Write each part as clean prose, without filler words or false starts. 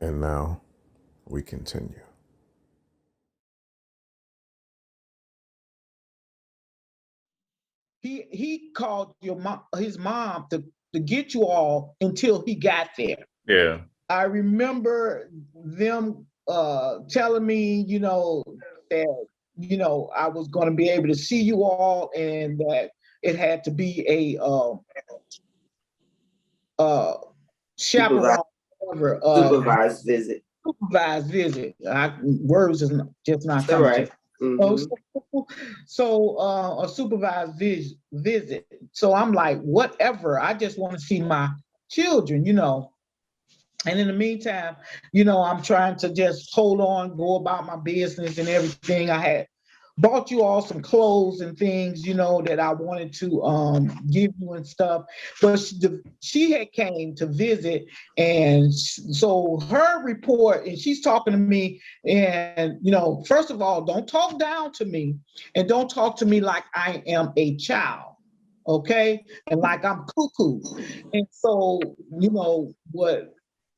And now we continue. He called his mom to get you all until he got there. Yeah. I remember them telling me, that I was going to be able to see you all, and that it had to be a uh, Supervised, chaperone, whatever, supervised visit. supervised visit. Words is just not That's coming to. right. Mm-hmm. A supervised visit. So I'm like, whatever. I just want to see my children. And in the meantime, I'm trying to just hold on, go about my business and everything. I had bought you all some clothes and things, that I wanted to give you and stuff. But she had came to visit, and so her report, and she's talking to me, and first of all, don't talk down to me, and don't talk to me like I am a child. Okay, and like I'm cuckoo. And so, what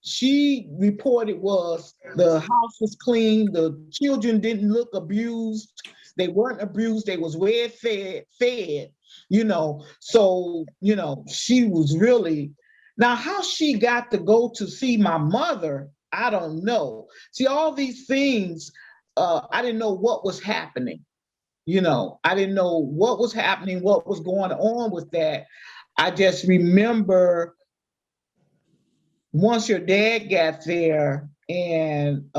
she reported was the house was clean, the children didn't look abused, they weren't abused, they was well fed. So she was really, now how she got to go to see my mother, I don't know. See, all these things, I didn't know what was happening. I didn't know what was happening, what was going on with that. I just remember once your dad got there, and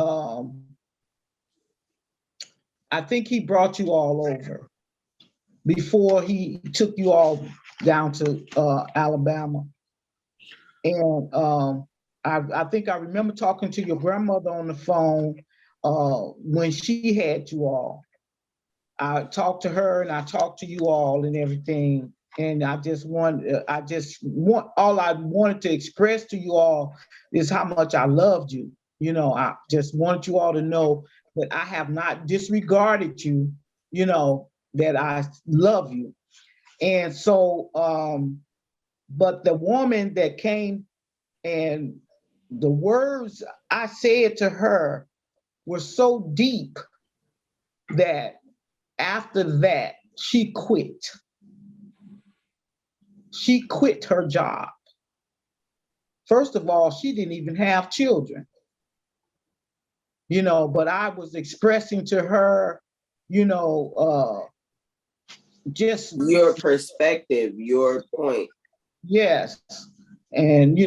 I think he brought you all over before he took you all down to Alabama. And I think I remember talking to your grandmother on the phone when she had you all. I talked to her and I talked to you all and everything. And all I wanted to express to you all is how much I loved you. I just wanted you all to know that I have not disregarded you, that I love you. And so, but the woman that came, and the words I said to her were so deep that after that, she quit. She quit her job. First of all, she didn't even have children, but I was expressing to her, just Your perspective, your point. yes. And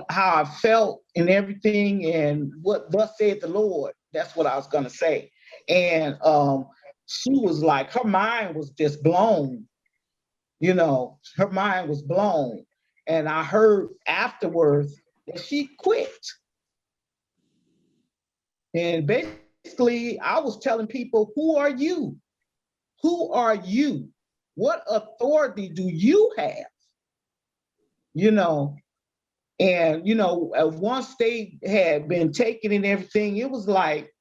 how I felt and everything, and what thus said the Lord. That's what I was gonna say. And she was like, her mind was just blown. Her mind was blown. And I heard afterwards that she quit. And basically, I was telling people, who are you? Who are you? What authority do you have? You know, and once they had been taken and everything, it was like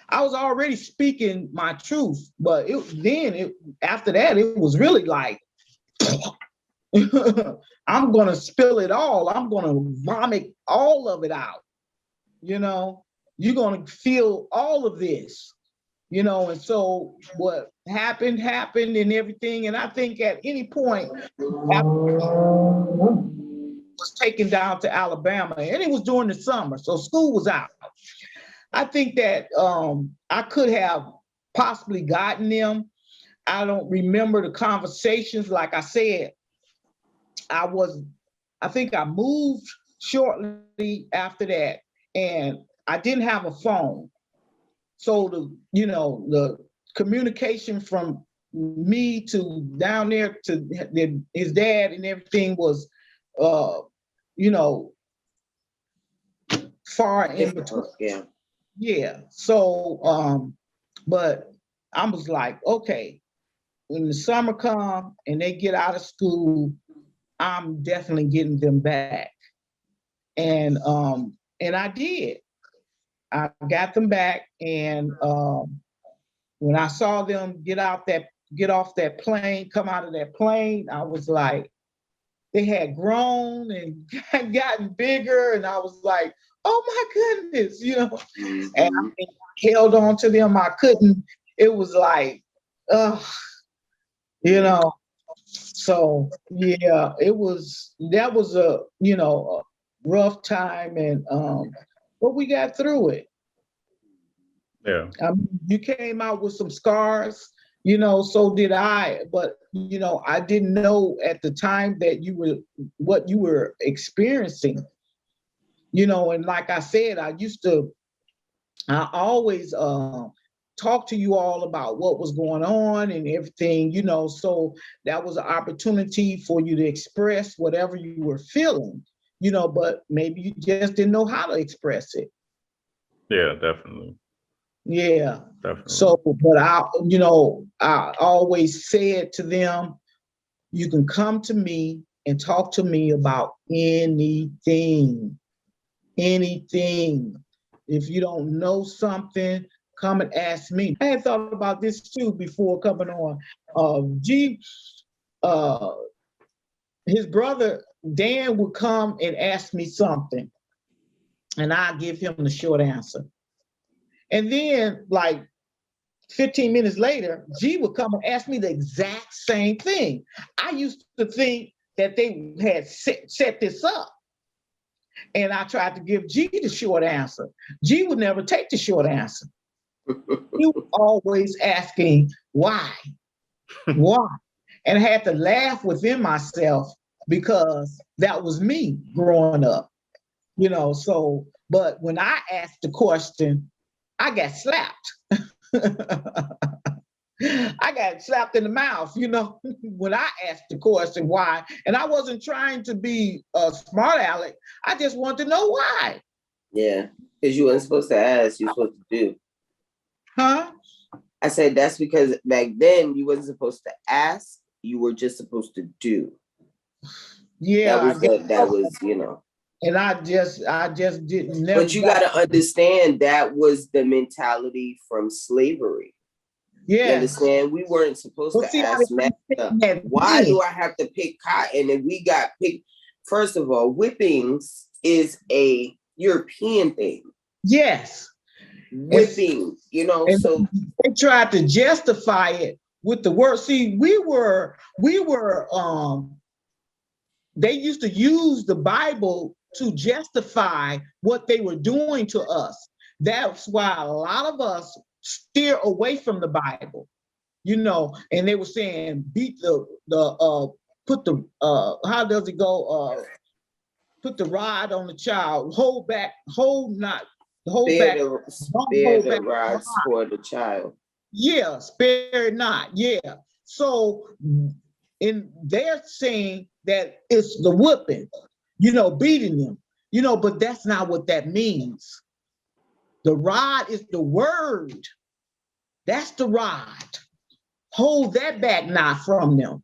I was already speaking my truth, but after that, it was really like I'm gonna spill it all. I'm gonna vomit all of it out. You know, you're gonna feel all of this. And so what happened and everything. And I think at any point, was taken down to Alabama, and it was during the summer, so school was out. I think that I could have possibly gotten them. I don't remember the conversations. Like I said, I think I moved shortly after that, and I didn't have a phone. So the communication from me to down there to his dad and everything was, uh, you know, far in between. Yeah. Yeah. So, but I was like, okay, when the summer come and they get out of school, I'm definitely getting them back. And I did. I got them back, and when I saw them get off that plane, come out of that plane, I was like, they had grown and gotten bigger, and I was like, oh my goodness, and Mm-hmm. I held on to them. I couldn't. It was like, ugh, you know. So yeah, that was a rough time, and but we got through it. Yeah. You came out with some scars, so did I. But I didn't know at the time that what you were experiencing. And like I said, I always talk to you all about what was going on and everything, so that was an opportunity for you to express whatever you were feeling, but maybe you just didn't know how to express it. Yeah, definitely. Yeah. Definitely. So, but I always said to them, you can come to me and talk to me about anything. If you don't know something, come and ask me. I had thought about this too before coming on. G, uh, his brother Dan would come and ask me something, and I give him the short answer. And then, like 15 minutes later, G would come and ask me the exact same thing. I used to think that they had set this up. And I tried to give G the short answer. G would never take the short answer. He was always asking why, why? And I had to laugh within myself because that was me growing up, so, but when I asked the question, I got slapped. I got slapped in the mouth, when I asked the question why. And I wasn't trying to be a smart aleck. I just wanted to know why. Yeah, because you weren't supposed to ask, you're supposed to do. Huh? I said that's because back then you wasn't supposed to ask, you were just supposed to do. Yeah. That was. And I just didn't never. But you got to understand that was the mentality from slavery. Yeah. You understand? We weren't supposed to ask Master, why do I have to pick cotton? And we got picked. First of all, whippings is a European thing. Yes. Whipping, so they tried to justify it with the word. See, we were they used to use the Bible to justify what they were doing to us. That's why a lot of us steer away from the Bible, and they were saying beat put the how does it go? Put the rod on the child, spare the rods for the child. Yeah, spare it not. Yeah. So they're saying that it's the whipping, beating them, but that's not what that means. The rod is the word. That's the rod. Hold that back not from them.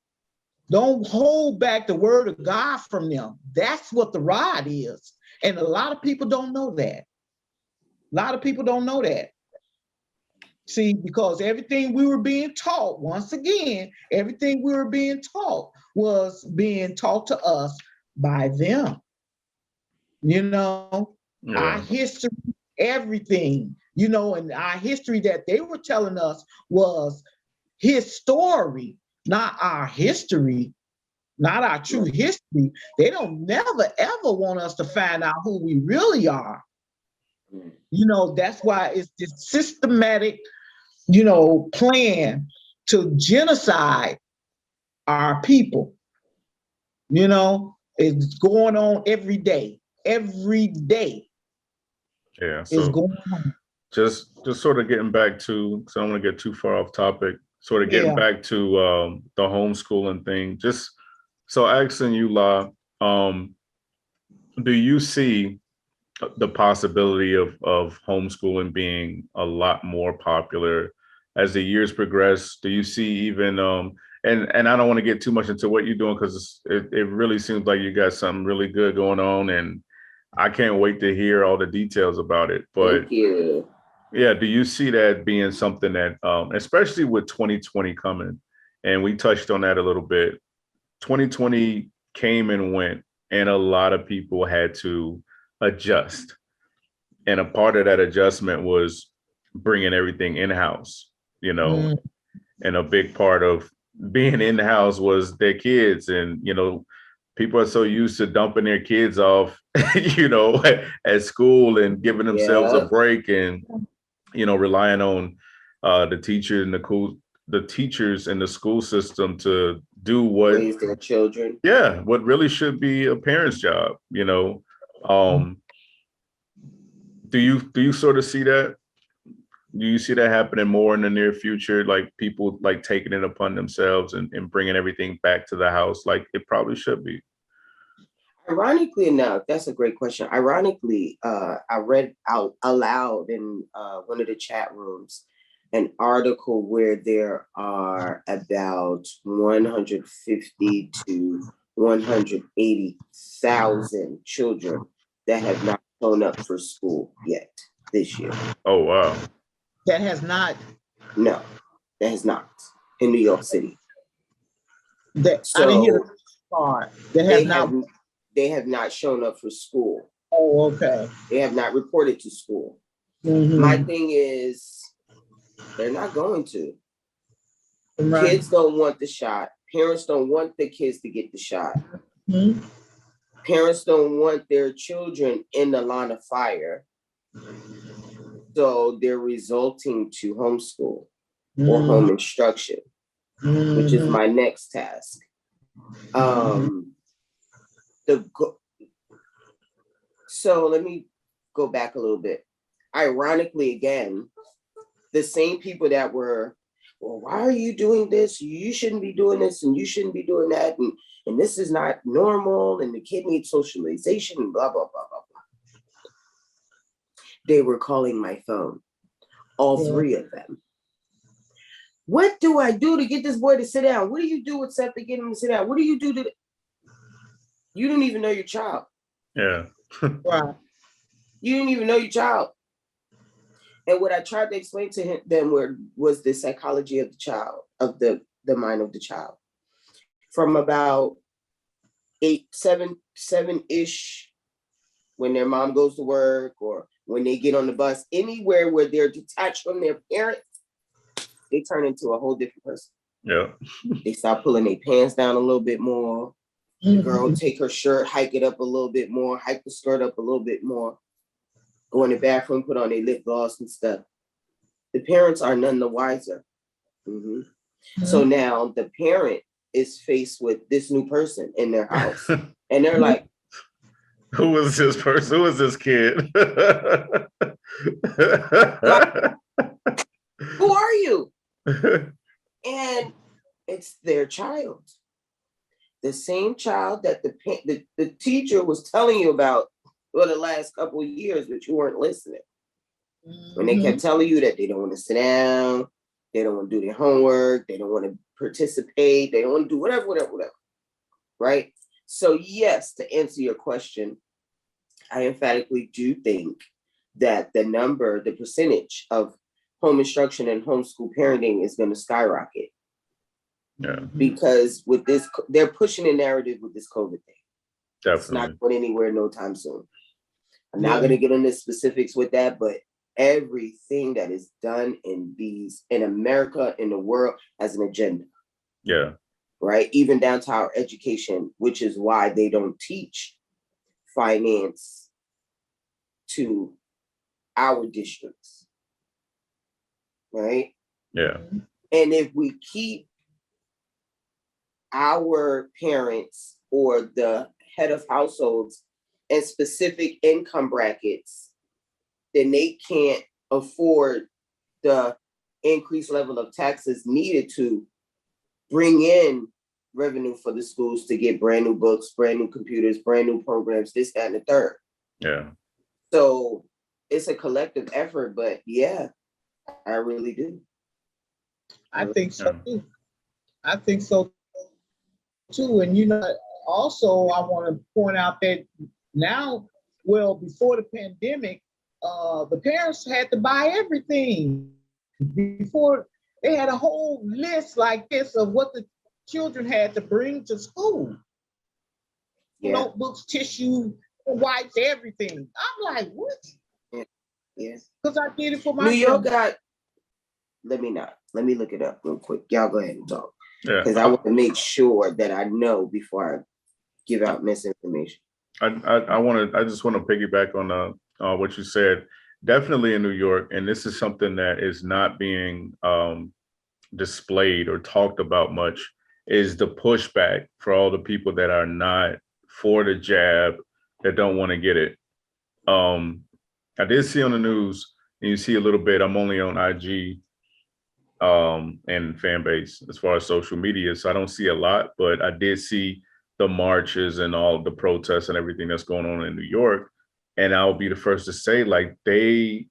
Don't hold back the word of God from them. That's what the rod is. And a lot of people don't know that. A lot of people don't know that. See, because everything we were being taught, once again, everything we were being taught was being taught to us by them. Our history, everything, and our history that they were telling us was his story, not our history, not our true history. They don't never, ever want us to find out who we really are. That's why it's this systematic, plan to genocide our people. It's going on every day. Every day. Yeah. So it's going on. Just sort of getting back to, because I don't want to get too far off topic, sort of getting back to the homeschooling thing. Just so asking you, La, do you see the possibility of homeschooling being a lot more popular as the years progress? Do you see even and I don't want to get too much into what you're doing, because it really seems like you got something really good going on, and I can't wait to hear all the details about it. But thank you. Yeah, do you see that being something that especially with 2020 coming, and we touched on that a little bit, 2020 came and went, and a lot of people had to adjust. And a part of that adjustment was bringing everything in-house, you know, and a big part of being in-house was their kids. And, you know, people are so used to dumping their kids off, you know, at school and giving themselves a break and, you know, relying on the teacher and the teachers in the school system to do what raise their children. Yeah, what really should be a parent's job, you know. Do you sort of see that? Do you see that happening more in the near future? Like people like taking it upon themselves and bringing everything back to the house like it probably should be? Ironically enough, that's a great question. Ironically, I read out aloud in one of the chat rooms an article where there are about 150 to 180,000 children that have not shown up for school yet this year. Oh, wow. That has not? No, that has not in New York City. That, so I didn't hear the part. They have not shown up for school. Oh, okay. They have not reported to school. My thing is, they're not going to. Right. Kids don't want the shot. Parents don't want the kids to get the shot. Parents don't want their children in the line of fire. So they're resulting to homeschool or home instruction, which is my next task. So let me go back a little bit. Ironically, again, the same people that were, well, why are you doing this? You shouldn't be doing this and you shouldn't be doing that. And this is not normal. And the kid needs socialization and blah, blah, blah, blah, blah. They were calling my phone, all three of them. What do I do to get this boy to sit down? What do you do except to get him to sit down? What do you do to... You don't even know your child. Yeah. Wow. You didn't even know your child. And what I tried to explain to them was the psychology of the child, of the mind of the child. From about 7-ish, when their mom goes to work or when they get on the bus, anywhere where they're detached from their parents, they turn into a whole different person. Yeah. They start pulling their pants down a little bit more. The girl take her shirt, hike it up a little bit more, hike the skirt up a little bit more. Go in the bathroom, put on their lip gloss and stuff. The parents are none the wiser. So now the parent is faced with this new person in their house. And they're like, who is this person? Who is this kid? like, who are you? And it's their child. The same child that the teacher was telling you about for the last couple of years, but you weren't listening. When they kept telling you that they don't want to sit down, they don't want to do their homework, they don't want to participate, they don't want to do whatever. Right? So yes, to answer your question, I emphatically do think that the percentage of home instruction and homeschool parenting is going to skyrocket. Yeah. Because with this, they're pushing a narrative with this COVID thing. Definitely. It's not going anywhere no time soon. I'm not going to get into specifics with that, but everything that is done in America, in the world, has an agenda. Yeah. Right? Even down to our education, which is why they don't teach finance to our districts. Right? Yeah. And if we keep our parents or the head of households in specific income brackets, then they can't afford the increased level of taxes needed to bring in revenue for the schools to get brand new books, brand new computers, brand new programs, this, that, and the third. Yeah. So it's a collective effort, but yeah, I really do. I think so too. I think so too. And also I want to point out that now, before the pandemic, the parents had to buy everything. Before, they had a whole list like this of what the children had to bring to school. Notebooks, tissue, wipes, everything. I'm like, what? Yeah. Because I did it for my New York children. got, let me look it up real quick. Y'all go ahead and talk. Yeah. Because I want to make sure that I know before I give out misinformation. I just want to piggyback on what you said. Definitely in New York, and this is something that is not being displayed or talked about much, is the pushback for all the people that are not for the jab, that don't want to get it. I did see on the news, and you see a little bit. I'm only on IG and fan base as far as social media, so I don't see a lot, but I did see the marches and all the protests and everything that's going on in New York. And I'll be the first to say, like, they,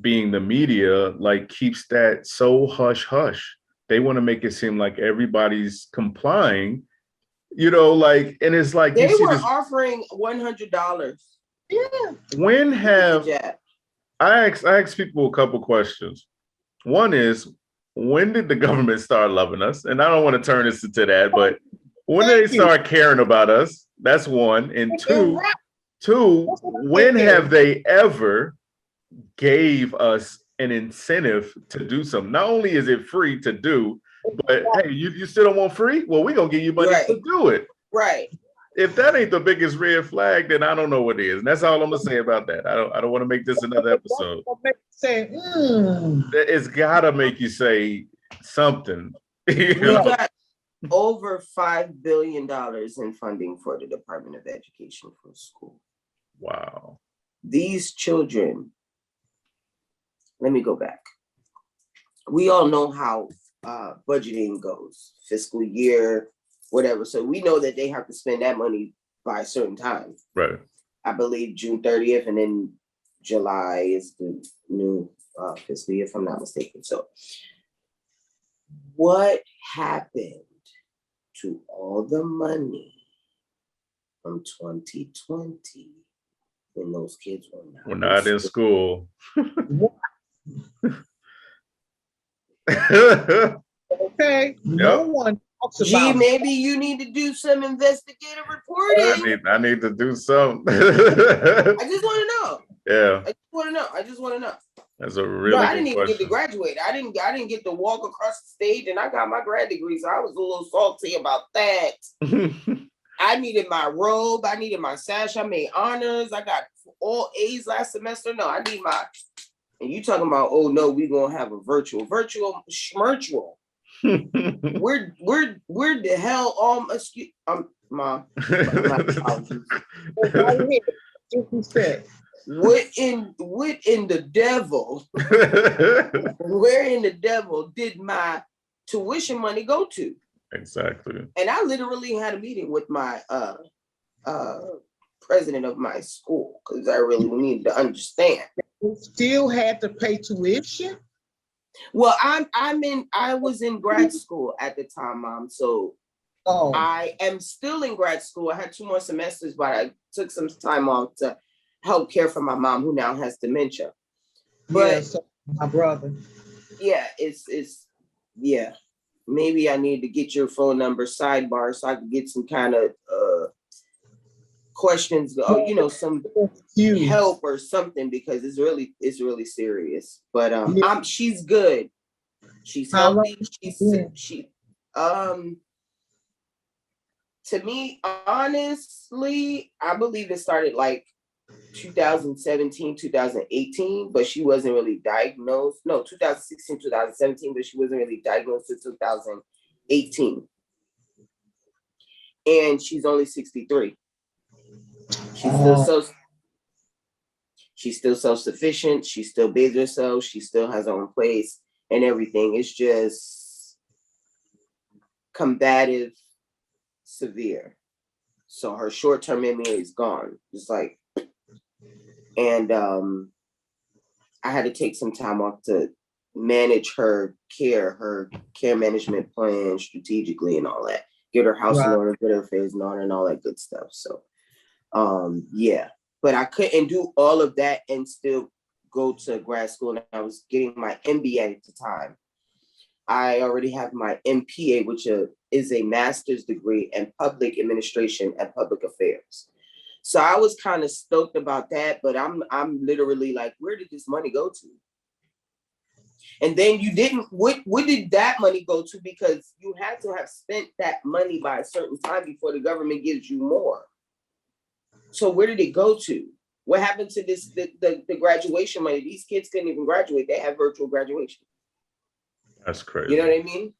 being the media, like, keeps that so hush hush. They want to make it seem like everybody's complying, like, and it's like, they you see were this offering $100. Yeah. When have Yeah. I asked people a couple questions. One is, when did the government start loving us? And I don't want to turn this into that, but when did they start caring about us? That's one. And two, when have they ever gave us an incentive to do something? Not only is it free to do, but hey, you still don't want free? Well, we're going to give you money to do it. Right. If that ain't the biggest red flag, then I don't know what is. And that's all I'm gonna say about that. I don't want to make this another episode. It's gotta make you say something. We got over $5 billion in funding for the Department of Education for school. Wow. These children, let me go back. We all know how budgeting goes, fiscal year, whatever. So we know that they have to spend that money by a certain time. Right. I believe June 30th, and then July is the new fiscal year, if I'm not mistaken. So what happened to all the money from 2020 when those kids were not in school? Okay. No one talks about. Maybe you need to do some investigative reporting. I need to do something. I just want to know. Yeah. I just want to know. That's a really I didn't good even question. get to graduate. I didn't get to walk across the stage, and I got my grad degree, so I was a little salty about that. I needed my robe. I needed my sash. I made honors. I got all A's last semester. No, I need my. And you talking about, oh no, we gonna have a virtual schmirtual. Where the hell Mom. What in the devil? Where in the devil did my tuition money go to? Exactly. And I literally had a meeting with my president of my school, because I really needed to understand. You still had to pay tuition? Well, I was in grad school at the time, Mom. So I am still in grad school. I had 2 more semesters, but I took some time off to help care for my mom, who now has dementia. But my brother. Yeah, it's maybe I need to get your phone number sidebar so I can get some kind of questions, some help or something, because it's really serious. But she's good. She's healthy. She to me, honestly, I believe it started like 2017, 2018, but she wasn't really diagnosed. No, 2016, 2017, but she wasn't really diagnosed until 2018. And she's only 63. She's still self-sufficient. She still bathes herself. She still has her own place and everything. It's just combative, severe. So her short-term memory is gone. Just like, and I had to take some time off to manage her care management plan strategically and all that. Get her house in order, get her affairs in order, and all that good stuff. So, yeah. But I couldn't do all of that and still go to grad school. And I was getting my MBA at the time. I already have my MPA, which is a master's degree in public administration and public affairs. So I was kind of stoked about that, but I'm literally like, where did this money go to? And then you didn't, what did that money go to? Because you had to have spent that money by a certain time before the government gives you more. So where did it go to? What happened to this, the graduation money? These kids couldn't even graduate. They have virtual graduation. That's crazy. You know what I mean?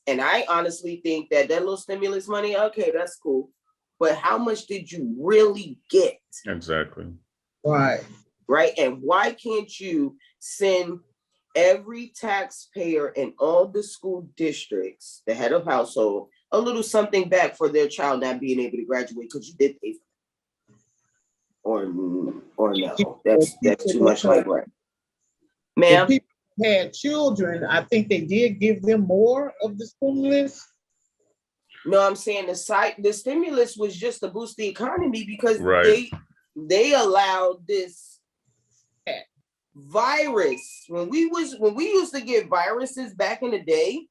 And I honestly think that little stimulus money, okay, that's cool. But how much did you really get? Exactly. Right. Right. And why can't you send every taxpayer in all the school districts, the head of household, a little something back for their child not being able to graduate because you did pay for it? Or no? That's too much like what? Ma'am? If people had children, I think they did give them more of the stimulus. No, I'm saying the stimulus was just to boost the economy because right. they allowed this virus. When we used to get viruses back in the day,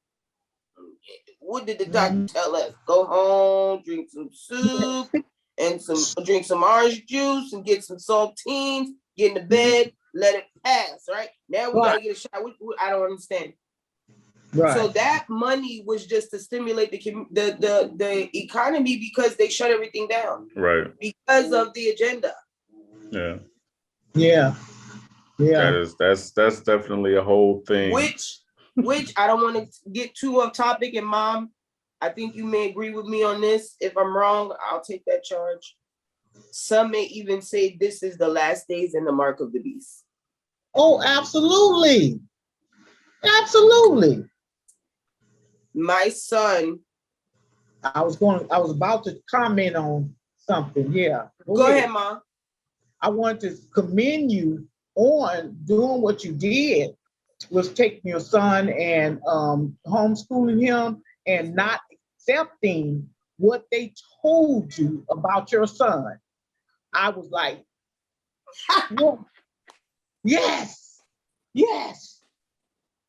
what did the doctor tell us? Go home, drink some soup and drink some orange juice and get some saltines, get in the bed, let it pass, right? Now we gotta get a shot. I don't understand. Right. So that money was just to stimulate the economy because they shut everything down. Right. Because of the agenda. Yeah. Yeah. Yeah. That's definitely a whole thing. Which I don't want to get too off topic, and Mom, I think you may agree with me on this. If I'm wrong, I'll take that charge. Some may even say this is the last days and the mark of the beast. Oh, absolutely. Absolutely. My son. I was about to comment on something. Yeah. Go ahead, Mom. I want to commend you on doing what you did, was taking your son and homeschooling him and not accepting what they told you about your son. I was like, yes.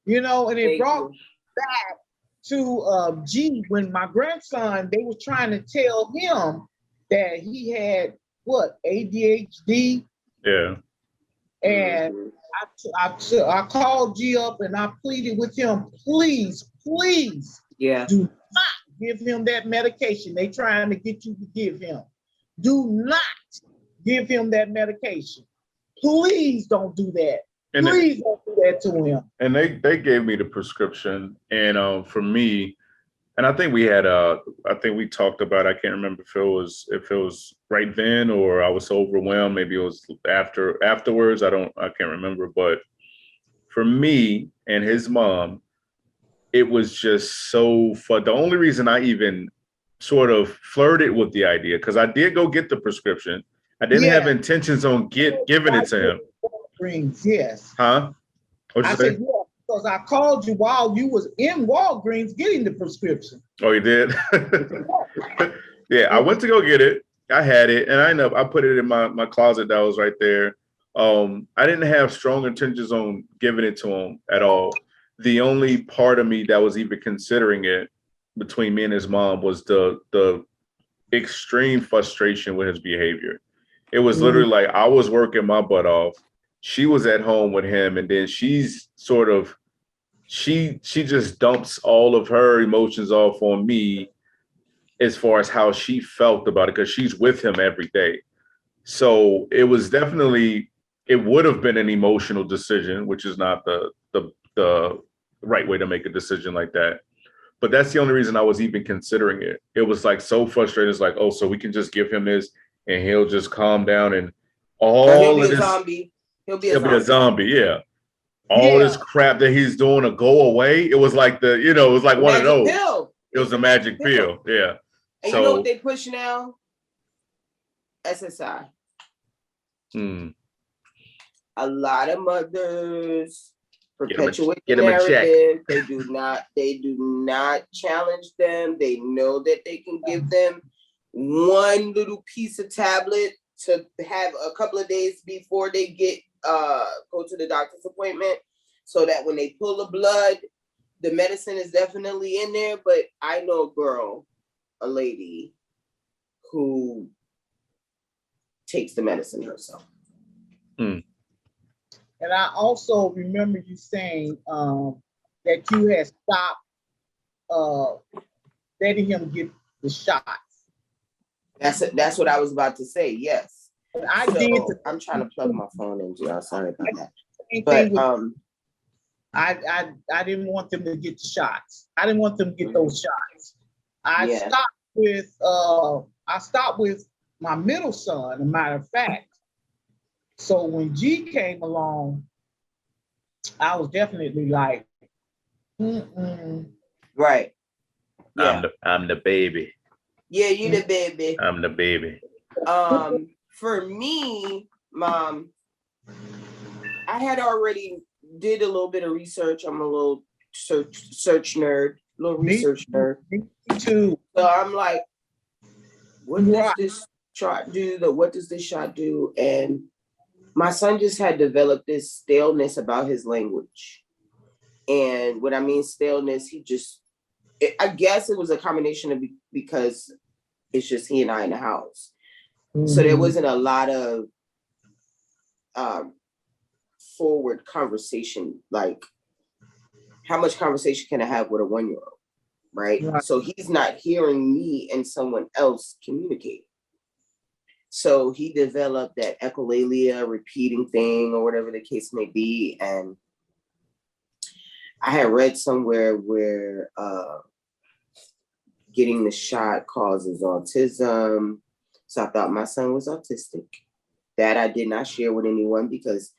You know, and it brought back to G, when my grandson, they were trying to tell him that he had ADHD. Yeah. And I called G up and I pleaded with him, please, do not give him that medication they trying to get you to give him. Do not give him that medication. Please don't do that. Please don't do that to him. And they gave me the prescription, and for me, and I think we had I think we talked about, I can't remember if it was right then or I was so overwhelmed, maybe it was afterwards. I can't remember, but for me and his mom, it was just so fun. The only reason I even sort of flirted with the idea, because I did go get the prescription. I didn't have intentions on giving it to him. Walgreens, yes. Huh? I said, yeah, because I called you while you was in Walgreens getting the prescription. Oh, you did? Yeah, I went to go get it. I had it, and I put it in my closet that was right there. I didn't have strong intentions on giving it to him at all. The only part of me that was even considering it between me and his mom was the extreme frustration with his behavior. It was literally like I was working my butt off. She was at home with him, and then she's sort of, she just dumps all of her emotions off on me as far as how she felt about it, because she's with him every day. So it was definitely, it would have been an emotional decision, which is not the right way to make a decision like that. But that's the only reason I was even considering it. It was like so frustrating. It's like, oh, so we can just give him this and he'll just calm down and all of this. Zombie. He'll be a zombie, yeah. All this crap that he's doing to go away. It was like it was like one of those. Pill. It was a magic pill, yeah. And you know what they push now? SSI. A lot of mothers perpetuate the narrative. They do not challenge them. They know that they can give them one little piece of tablet to have a couple of days before they go to the doctor's appointment, so that when they pull the blood, the medicine is definitely in there. But I know a lady who takes the medicine herself. And I also remember you saying that you had stopped letting him get the shots. That's what I was about to say. Yes. But I did. I'm trying to plug my phone in, y'all. Sorry about that. But I didn't want them to get the shots. I didn't want them to get those shots. I stopped with my middle son, as a matter of fact. So when G came along, I was definitely like, right. Yeah. I'm the baby. Yeah, you the baby. I'm the baby. For me, Mom, I had already did a little bit of research. I'm a little research nerd. Me too. So I'm like, what does this shot do? What does this shot do? And my son just had developed this staleness about his language. And when I mean staleness, I guess it was a combination of because it's just he and I in the house. So there wasn't a lot of forward conversation, like how much conversation can I have with a 1-year-old, right? So he's not hearing me and someone else communicate. So he developed that echolalia repeating thing or whatever the case may be. And I had read somewhere where getting the shot causes autism. So I thought my son was autistic. That I did not share with anyone because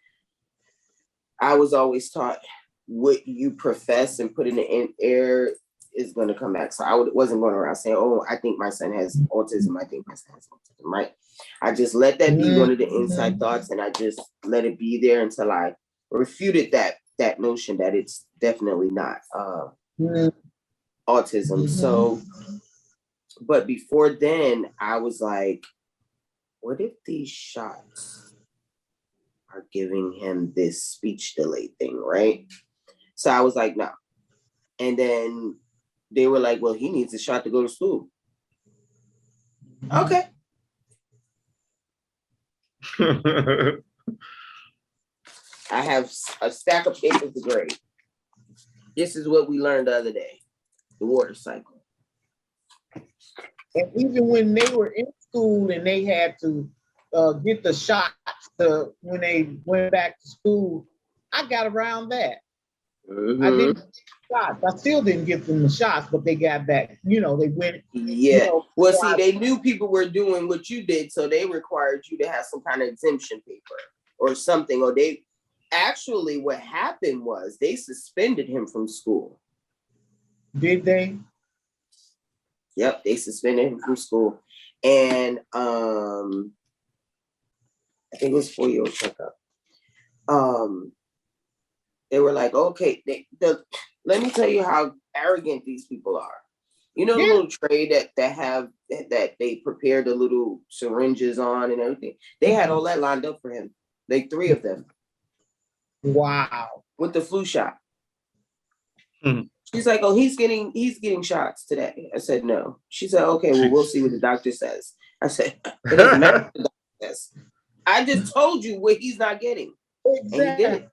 I was always taught what you profess and put in the air is going to come back. So I wasn't going around saying, oh, I think my son has autism. I think my son has autism, right? I just let that be one of the inside thoughts, and I just let it be there until I refuted that notion that it's definitely not autism. So, but before then, I was like, what if these shots are giving him this speech delay thing, right? So I was like, no. And then they were like, well, he needs a shot to go to school. Okay. I have a stack of papers to grade. This is what we learned the other day, the water cycle. And even when they were in school and they had to get the shots when they went back to school, I got around that. I didn't get the shots. I still didn't give them the shots, but they got back. They went. Yeah. Well, see, they knew people were doing what you did, so they required you to have some kind of exemption paper or something. Or they actually, what happened was they suspended him from school. Did they? Yep, they suspended him from school, and I think it was 4-year-old checkup. They were like, okay, let me tell you how arrogant these people are. You know, the little tray that they prepared the little syringes on and everything. They had all that lined up for him, like 3 of them. Wow. With the flu shot. She's like, oh, he's getting shots today. I said, no. She said, okay, well, we'll see what the doctor says. I said, it doesn't matter what the doctor says. I just told you what he's not getting. Exactly. And he did it.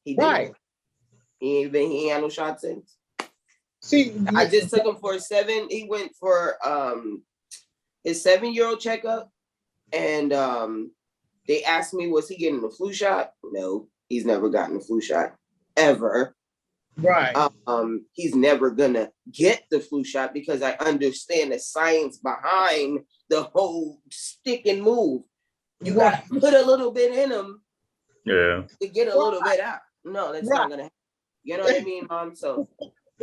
He did it. He ain't had no shots since. See, I just took him for he went for his 7-year-old checkup, and they asked me, was he getting the flu shot? No, he's never gotten a flu shot ever. Right. He's never gonna get the flu shot because I understand the science behind the whole stick and move. You gotta put a little bit in him, to get a little bit out. No, that's not gonna happen. You know what I mean, Mom? So,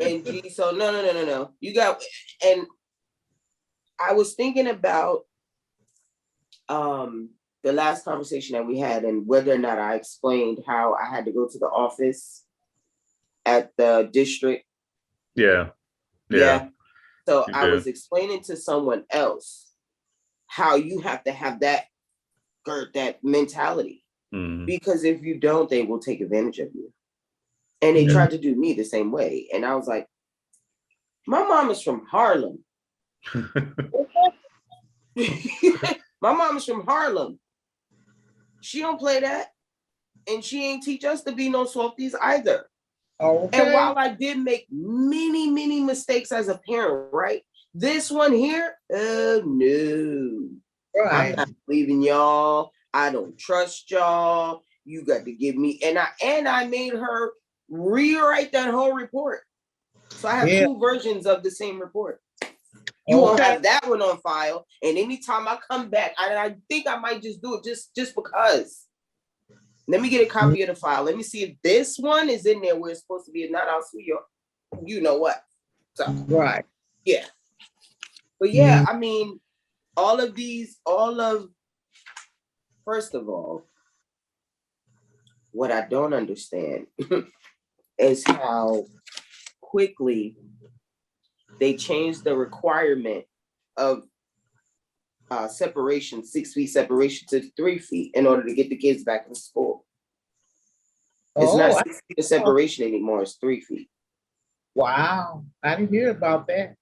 and G, so no. You got, and I was thinking about the last conversation that we had and whether or not I explained how I had to go to the office at the district. Yeah. So I was explaining to someone else how you have to have that mentality. Because if you don't, they will take advantage of you. And they tried to do me the same way. And I was like, my mom is from Harlem. My mom is from Harlem. She don't play that. And she ain't teach us to be no softies either. Okay. And while I did make many, many mistakes as a parent, right? This one here, no. Right. I'm not believing y'all. I don't trust y'all. You got to give me, and I made her rewrite that whole report. So I have two versions of the same report. You won't have that one on file. And anytime I come back, I think I might just do it just because. Let me get a copy of the file. Let me see if this one is in there where it's supposed to be. If not, I'll sue you know what. So Right. yeah. But I mean, first of all, what I don't understand is how quickly they changed the requirement of separation, 6 feet separation to 3 feet in order to get the kids back in school. It's not 6 feet of separation anymore, it's 3 feet. Wow. I didn't hear about that.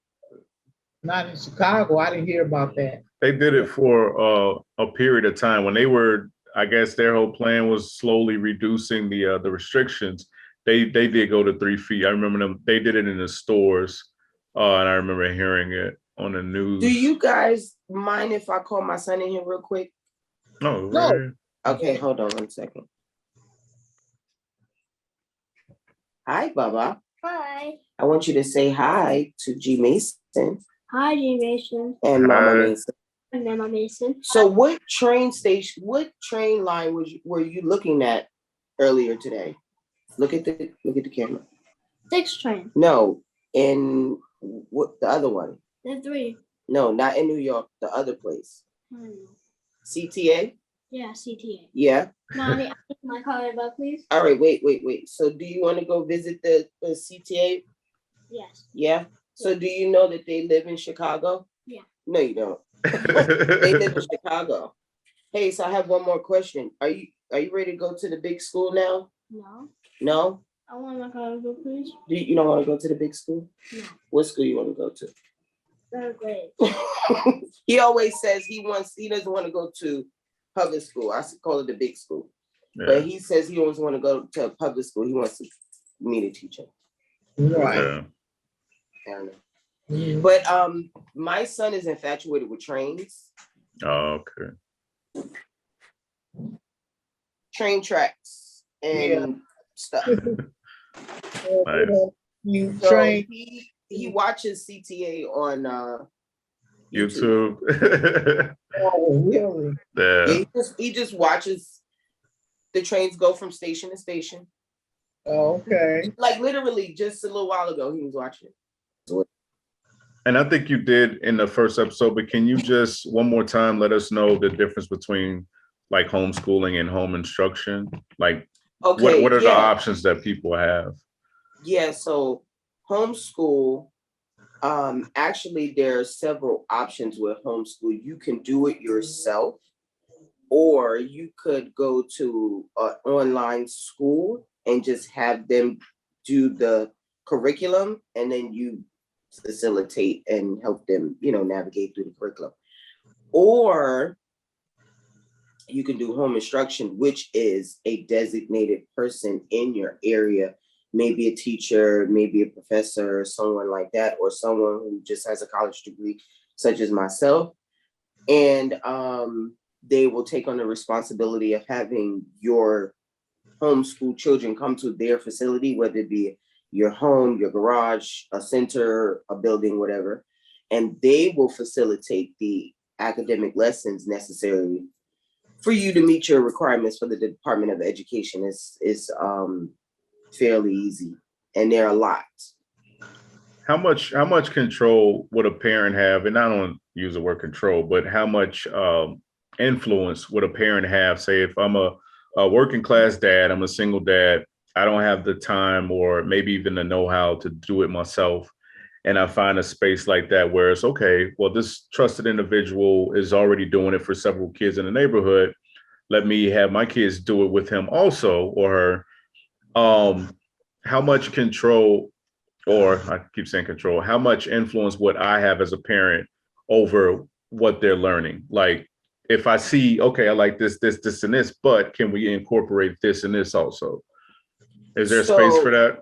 Not in Chicago, I didn't hear about that. They did it for a period of time when they were, I guess their whole plan was slowly reducing the restrictions. They did go to 3 feet. I remember them, they did it in the stores. And I remember hearing it on the news. Do you guys mind if I call my son in here real quick? No. Okay, hold on 1 second. Hi, Baba. Hi. I want you to say hi to G. Mason. Hi, G. Mason. And Mama Mason. And Mama Mason. So what train line were you looking at earlier today? Look at the camera. 6 train. No, in what the other one? The 3. No, not in New York, the other place. I don't know. CTA? Yeah, CTA. Yeah. Mommy, I need my car back, please. All right, wait. So do you want to go visit the CTA? Yes. Yeah. So do you know that they live in Chicago? Yeah. No, you don't. They live in Chicago. Hey, so I have one more question. Are you ready to go to the big school now? No. No? I want my car back, please. You don't want to go to the big school? No. What school you want to go to? 3rd grade. He always says he doesn't want to go to public school. I call it the big school. Yeah. But he says he always want to go to public school. He wants me to teach him. Right. Yeah. I don't know. But my son is infatuated with trains. Oh, okay. Train tracks and stuff. Nice. So he watches CTA on YouTube. Oh, really? Yeah. He just watches the trains go from station to station. Oh, okay. Like literally just a little while ago, he was watching it. And I think you did in the first episode, but can you just one more time let us know the difference between like homeschooling and home instruction? Like, okay, what are the options that people have? Yeah, so homeschool, actually there are several options with homeschool. You can do it yourself, or you could go to an online school and just have them do the curriculum, and then you facilitate and help them, navigate through the curriculum. Or you can do home instruction, which is a designated person in your area, maybe a teacher, maybe a professor, someone like that, or someone who just has a college degree, such as myself. And they will take on the responsibility of having your homeschool children come to their facility, whether it be your home, your garage, a center, a building, whatever. And they will facilitate the academic lessons necessary for you to meet your requirements for the Department of Education. Is fairly easy, and there are a lot. How much control would a parent have? And I don't use the word control, but how much influence would a parent have? Say, if I'm a working class dad, I'm a single dad, I don't have the time or maybe even the know-how to do it myself. And I find a space like that where it's okay, well, this trusted individual is already doing it for several kids in the neighborhood. Let me have my kids do it with him also, or her. How much control, or I keep saying control, how much influence would I have as a parent over what they're learning? Like, if I see, okay, I like this, and this, but can we incorporate this and this also? Is there space for that?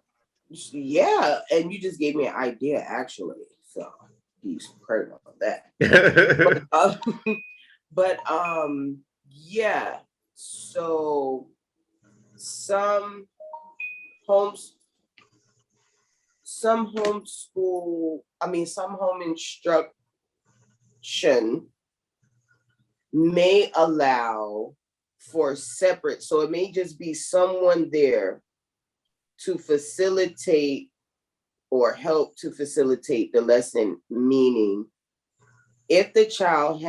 Yeah, and you just gave me an idea, actually. So he's credit on that. but yeah. So some home instruction may allow for separate. So it may just be someone there to facilitate or help to facilitate the lesson, meaning if the child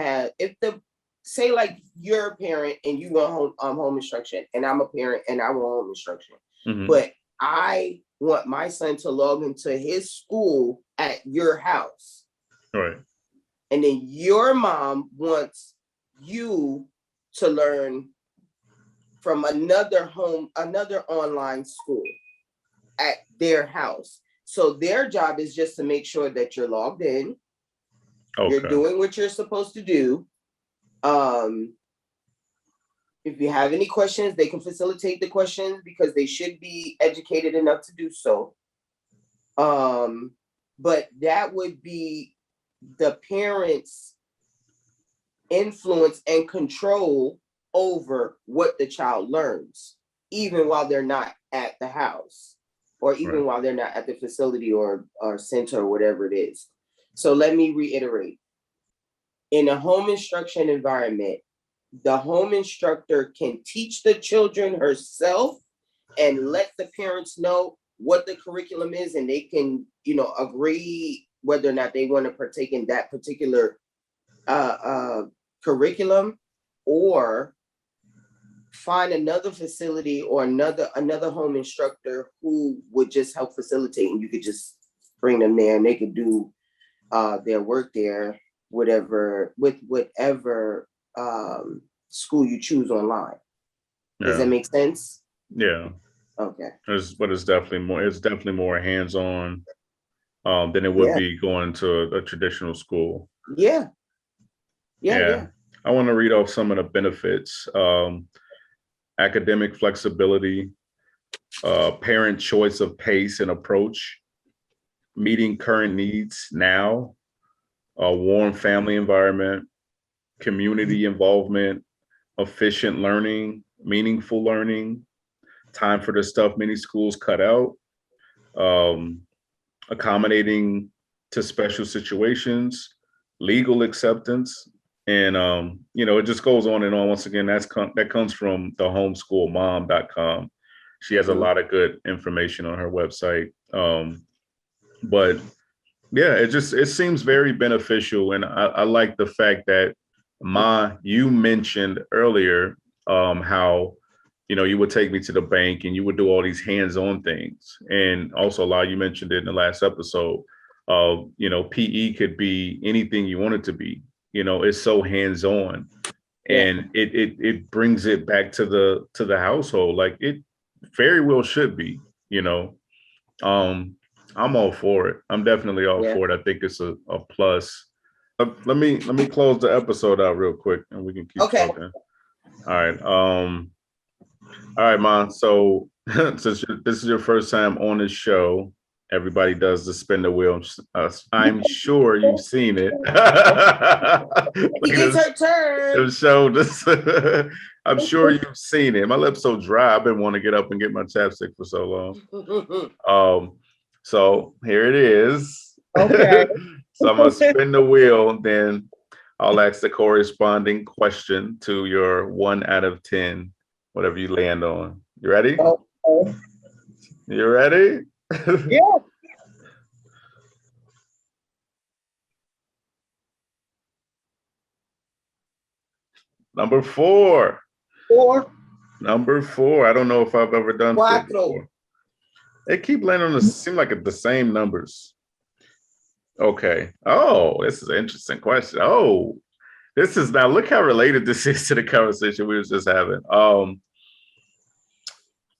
say like you're a parent and you want home instruction, and I'm a parent and I want home instruction, but I want my son to log into his school at your house. Right. And then your mom wants you to learn from another online school at their house. So their job is just to make sure that you're logged in. Okay. You're doing what you're supposed to do. If you have any questions, they can facilitate the questions because they should be educated enough to do so. But that would be the parents' influence and control over what the child learns, even while they're not at the house, or even while they're not at the facility or center or whatever it is. So let me reiterate. In a home instruction environment, the home instructor can teach the children herself and let the parents know what the curriculum is, and they can, agree whether or not they want to partake in that particular curriculum, or find another facility or another home instructor who would just help facilitate, and you could just bring them there and they could do their work there, with whatever school you choose online. Does that make sense? Yeah. Okay. But it's definitely more hands-on than it would be going to a traditional school. Yeah. I want to read off some of the benefits. Academic flexibility, parent choice of pace and approach, meeting current needs now, a warm family environment, community involvement, efficient learning, meaningful learning, time for the stuff many schools cut out, accommodating to special situations, legal acceptance, and it just goes on and on. Once again, that comes from the homeschoolmom.com. She has a lot of good information on her website. But yeah, it seems very beneficial. And I like the fact that, Ma, you mentioned earlier how, you would take me to the bank and you would do all these hands-on things. And also, La, you mentioned it in the last episode. PE could be anything you want it to be. It's so hands-on, and it brings it back to the household like it very well should be. I'm all for it. I'm definitely all for it. I think it's a plus. Let me close the episode out real quick, and we can keep talking. All right, Ma. So since this is your first time on this show, everybody does the spin the wheel. I'm sure you've seen it. He gets her turn. Show this. I'm sure you've seen it. My lips so dry. I've been wanting to get up and get my chapstick for so long. So here it is. Okay. So I'm gonna spin the wheel, then I'll ask the corresponding question to your 1 out of 10, whatever you land on. You ready? Okay. You ready? Yeah. Number 4. 4. Number 4. I don't know if I've ever done 4 before. They keep landing on seem like the same numbers. Okay. Oh, this is an interesting question. Oh, this is now look how related this is to the conversation we were just having.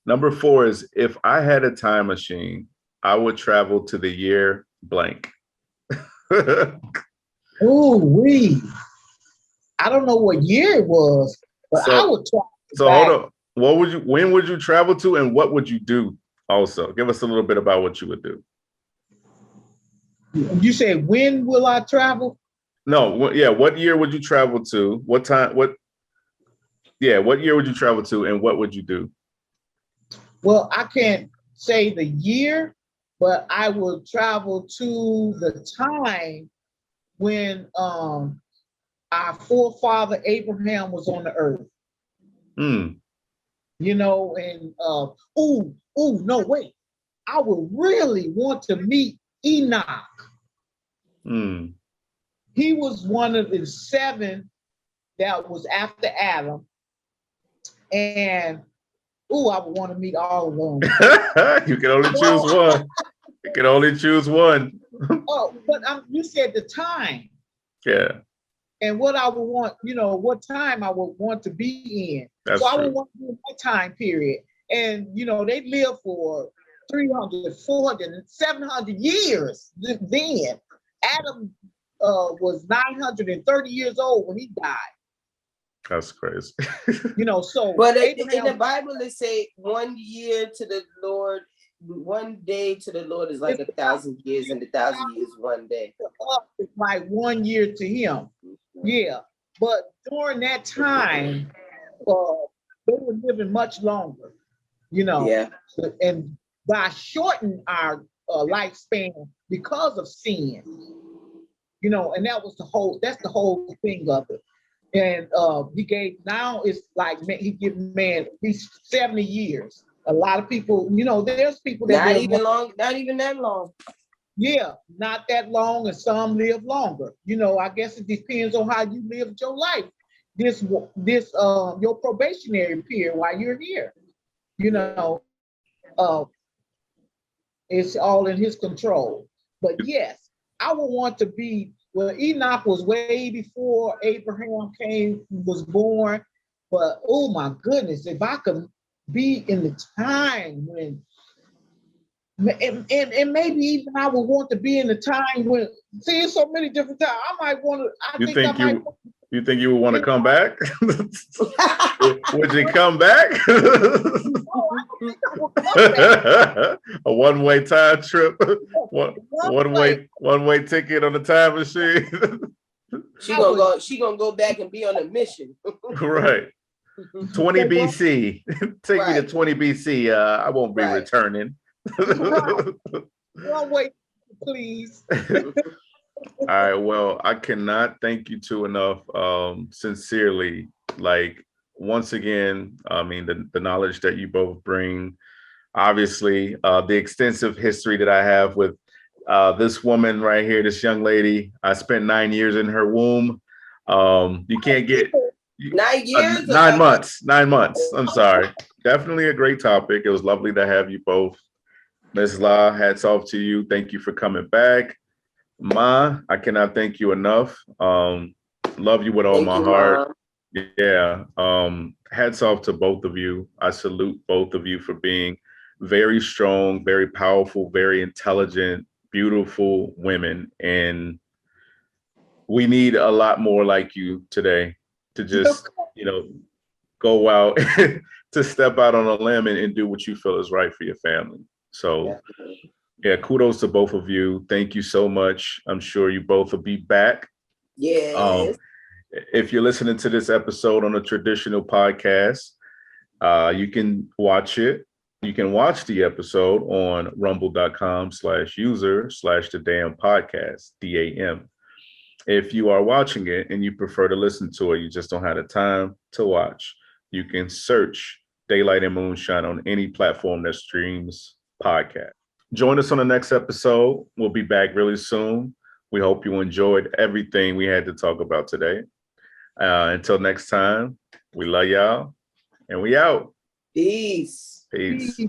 Number 4 is, if I had a time machine, I would travel to the year blank. Ooh, wee. I don't know what year it was, but I would try. So hold on. When would you travel to, and what would you do? Also, give us a little bit about what you would do. You said, when will I travel? No, what year would you travel to? What time? What year would you travel to, and what would you do? Well, I can't say the year, but I will travel to the time when our forefather Abraham was on the earth. You know, and no, wait. I would really want to meet Enoch. He was one of the 7 that was after Adam. And I would want to meet all of them. You can only choose one. You can only choose one. But you said the time. Yeah. And what I would want, what time I would want to be in. That's so true. I would want to be in that time period. And, they lived for 300, 400, 700 years then. Adam was 930 years old when he died. That's crazy. So. But Abraham, in the Bible, it say 1 year to the Lord, 1 day to the Lord is like 1,000 years, and 1,000 years 1 day. It's like 1 year to him. Yeah. But during that time, they were living much longer, Yeah. And God shortened our lifespan because of sin, and that's the whole thing of it. And now it's like he give man at least 70 years. A lot of people, there's people that not even that long. Yeah, not that long, and some live longer. I guess it depends on how you lived your life. This your probationary period while you're here. It's all in his control. But yes, I would want to be. Well, Enoch was way before Abraham was born. But oh my goodness, if I could be in the time when, and maybe even I would want to be in the time when, see, so many different times. I might want to. You think you would want to come back? Would you come back? No, I don't think I would come back. A one-way time trip, one-way ticket on the time machine. She gonna go back and be on a mission. Right. 20 BC. Take me to 20 BC. I won't be returning. One way, please. All right. Well, I cannot thank you two enough. Sincerely, like, once again, I mean, the knowledge that you both bring, obviously, the extensive history that I have with this woman right here, this young lady. I spent 9 years in her womb. You can't get 9 years? 9 months. 9 months. I'm sorry. Definitely a great topic. It was lovely to have you both. Ms. La, hats off to you. Thank you for coming back. Ma, I cannot thank you enough. Love you with all my heart. Mom. Yeah. Hats off to both of you. I salute both of you for being very strong, very powerful, very intelligent, beautiful women. And we need a lot more like you today to just, go out, to step out on a limb and do what you feel is right for your family. So yeah, kudos to both of you. Thank you so much. I'm sure you both will be back. Yes. If you're listening to this episode on a traditional podcast, you can watch it. You can watch the episode on rumble.com/user/the D.A.M Podcast, D.A.M. If you are watching it and you prefer to listen to it, you just don't have the time to watch, you can search Daylight and Moonshine on any platform that streams podcast. Join us on the next episode. We'll be back really soon. We hope you enjoyed everything we had to talk about today. Until next time, we love y'all and we out. Peace. Peace.